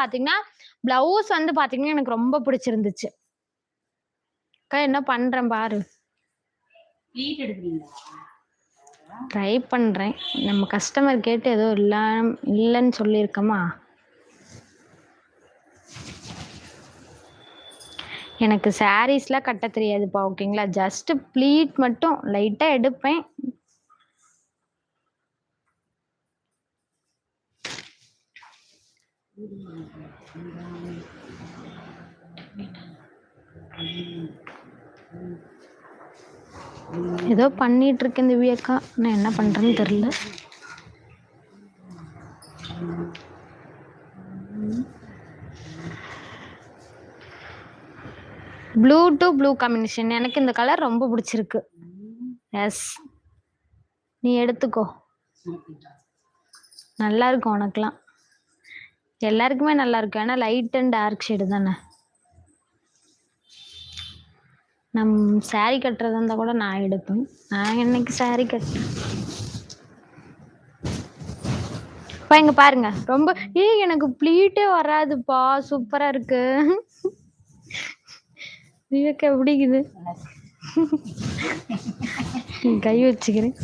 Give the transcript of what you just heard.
பாத்தீங்கன்னா பிளவுஸ் வந்து பாத்தீங்கன்னா எனக்கு ரொம்ப பிடிச்சிருந்துச்சு. அக்கா என்ன பண்றேன் பாரு. ட்ரை பண்றேன். நம்ம கஸ்டமர் கேட்டு ஏதோ இல்லைன்னு சொல்லியிருக்கோமா. எனக்கு சாரீஸ்லாம் கட்ட தெரியாதுப்பா, ஓகேங்களா. ஜஸ்ட் ப்ளீட் மட்டும் லைட்டா எடுப்பேன். ஏதோ பண்ணிட்டு இருக்கேன் திவ்யா அக்கா, நான் என்ன பண்றேன்னு தெரியல. ப்ளூ டு ப்ளூ காம்பினேஷன் எனக்கு இந்த கலர் ரொம்ப பிடிச்சிருக்கு. எஸ், நீ எடுத்துக்கோ, நல்லா இருக்கும் உனக்குலாம். எல்லாருக்குமே நல்லா இருக்கும், ஏன்னா லைட் அண்ட் டார்க் ஷேடு தானே. நம் சாரி கட்டுறதா இருந்தால் கூட நான் எடுப்பேன். நான் இன்னைக்கு சாரி கட்டுறேன். இங்க பாருங்க, ரொம்ப எனக்கு ப்ளீட்டே வராதுப்பா, சூப்பரா இருக்கு. நீக்கு எப்படிக்குது? கை வச்சுக்கிறேன்.